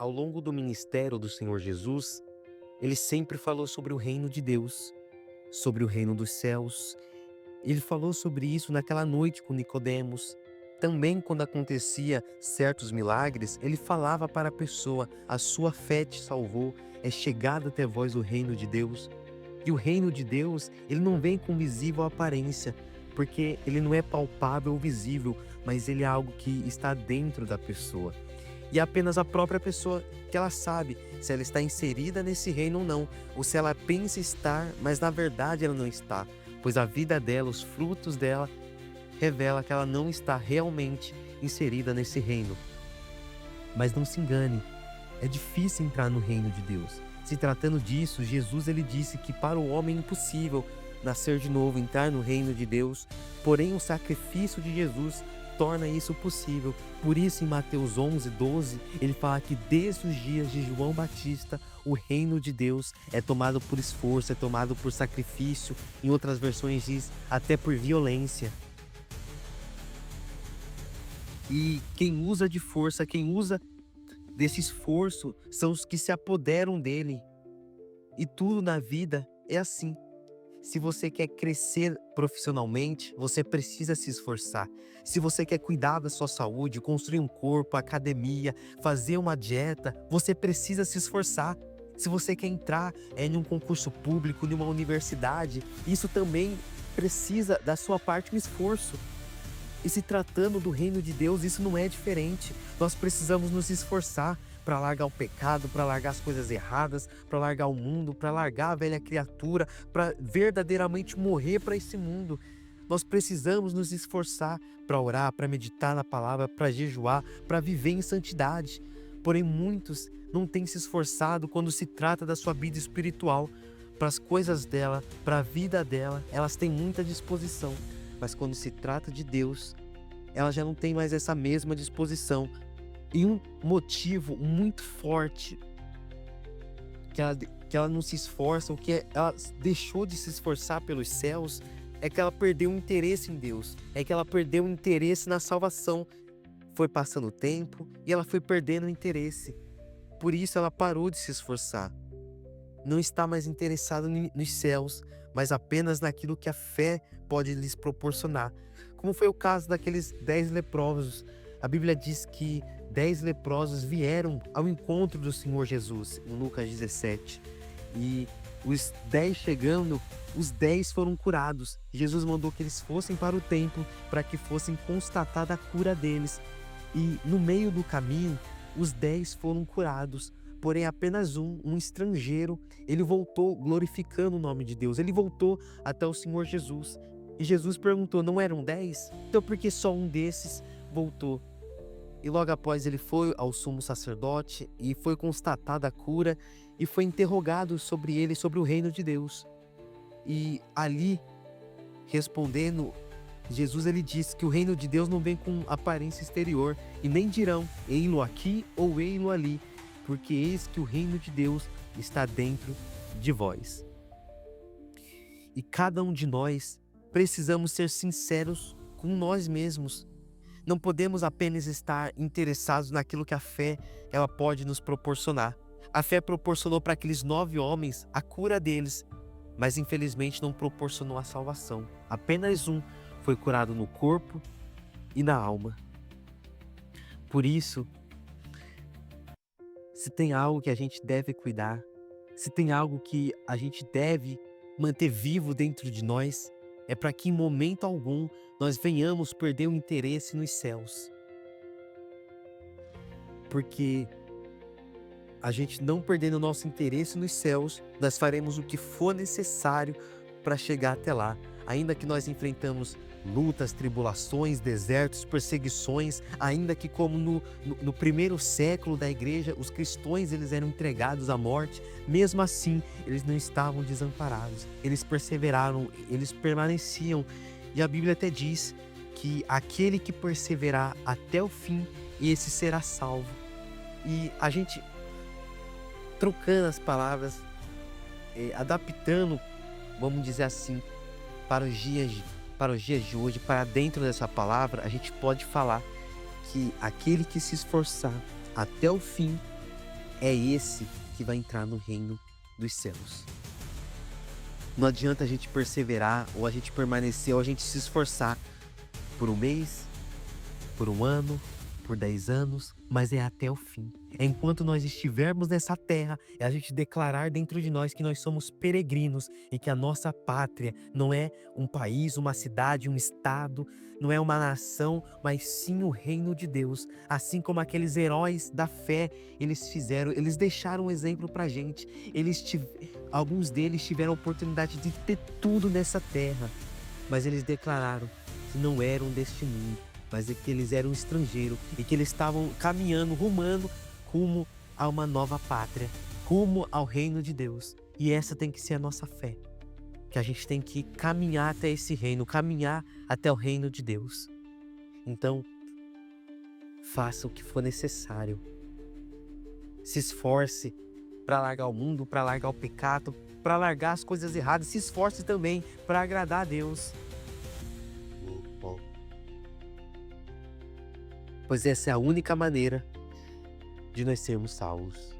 Ao longo do ministério do Senhor Jesus, ele sempre falou sobre o reino de Deus, sobre o reino dos céus. Ele falou sobre isso naquela noite com Nicodemos. Também quando acontecia certos milagres, ele falava para a pessoa: a sua fé te salvou, é chegado até vós o reino de Deus. E o reino de Deus, ele não vem com visível aparência, porque ele não é palpável ou visível, mas ele é algo que está dentro da pessoa. E é apenas a própria pessoa que ela sabe se ela está inserida nesse reino ou não, ou se ela pensa estar, mas na verdade ela não está, pois a vida dela, os frutos dela, revela que ela não está realmente inserida nesse reino. Mas não se engane, é difícil entrar no reino de Deus. Se tratando disso, Jesus ele disse que para o homem é impossível nascer de novo, entrar no reino de Deus, porém o sacrifício de Jesus torna isso possível. Por isso em Mateus 11:12, ele fala que desde os dias de João Batista, o reino de Deus é tomado por esforço, é tomado por sacrifício. Em outras versões diz até por violência. E quem usa de força, quem usa desse esforço, são os que se apoderam dele. E tudo na vida é assim. Se você quer crescer profissionalmente, você precisa se esforçar. Se você quer cuidar da sua saúde, construir um corpo, academia, fazer uma dieta, você precisa se esforçar. Se você quer entrar em um concurso público, em uma universidade, isso também precisa da sua parte um esforço. E se tratando do reino de Deus, isso não é diferente. Nós precisamos nos esforçar para largar o pecado, para largar as coisas erradas, para largar o mundo, para largar a velha criatura, para verdadeiramente morrer para esse mundo. Nós precisamos nos esforçar para orar, para meditar na palavra, para jejuar, para viver em santidade. Porém, muitos não têm se esforçado quando se trata da sua vida espiritual. Para as coisas dela, para a vida dela, elas têm muita disposição. Mas quando se trata de Deus, ela já não tem mais essa mesma disposição. E um motivo muito forte que ela não se esforça, ou que ela deixou de se esforçar pelos céus, é que ela perdeu o interesse em Deus, é que ela perdeu o interesse na salvação. Foi passando o tempo e ela foi perdendo o interesse. Por isso ela parou de se esforçar. Não está mais interessada nos céus, mas apenas naquilo que a fé pode lhes proporcionar. Como foi o caso daqueles 10 leprosos. A Bíblia diz que 10 leprosos vieram ao encontro do Senhor Jesus, em Lucas 17. E os 10 chegando, os 10 foram curados. Jesus mandou que eles fossem para o templo para que fossem constatada a cura deles. E no meio do caminho, os 10 foram curados. Porém, apenas um estrangeiro, ele voltou glorificando o nome de Deus. Ele voltou até o Senhor Jesus. E Jesus perguntou: não eram 10? Então por que só um desses voltou? E logo após ele foi ao sumo sacerdote e foi constatada a cura e foi interrogado sobre ele, sobre o reino de Deus. E ali, respondendo, Jesus ele disse que o reino de Deus não vem com aparência exterior e nem dirão ei-lo aqui ou ei-lo ali, porque eis que o reino de Deus está dentro de vós. E cada um de nós precisamos ser sinceros com nós mesmos. Não podemos apenas estar interessados naquilo que a fé ela pode nos proporcionar. A fé proporcionou para aqueles 9 homens a cura deles, mas infelizmente não proporcionou a salvação. Apenas um foi curado no corpo e na alma. Por isso, se tem algo que a gente deve cuidar, se tem algo que a gente deve manter vivo dentro de nós, é para que em momento algum nós venhamos perder o interesse nos céus. Porque a gente não perdendo o nosso interesse nos céus, nós faremos o que for necessário para chegar até lá. Ainda que nós enfrentamos lutas, tribulações, desertos, perseguições, ainda que como no primeiro século da igreja, os cristãos eles eram entregados à morte, mesmo assim eles não estavam desamparados, eles perseveraram, eles permaneciam. E a Bíblia até diz que aquele que perseverar até o fim, esse será salvo. E a gente trocando as palavras, adaptando, vamos dizer assim, para os dias de hoje, para dentro dessa palavra, a gente pode falar que aquele que se esforçar até o fim, é esse que vai entrar no reino dos céus. Não adianta a gente perseverar, ou a gente permanecer, ou a gente se esforçar por um mês, por um ano, por 10 anos, mas é até o fim. É enquanto nós estivermos nessa terra, é a gente declarar dentro de nós que nós somos peregrinos e que a nossa pátria não é um país, uma cidade, um estado, não é uma nação, mas sim o reino de Deus. Assim como aqueles heróis da fé, eles deixaram um exemplo pra gente. Alguns deles tiveram a oportunidade de ter tudo nessa terra, mas eles declararam que não eram deste mundo, mas é que eles eram estrangeiros e que eles estavam caminhando, rumo a uma nova pátria, rumo ao reino de Deus. E essa tem que ser a nossa fé, que a gente tem que caminhar até esse reino, caminhar até o reino de Deus. Então, faça o que for necessário. Se esforce para largar o mundo, para largar o pecado, para largar as coisas erradas. Se esforce também para agradar a Deus. Pois essa é a única maneira de nós sermos salvos.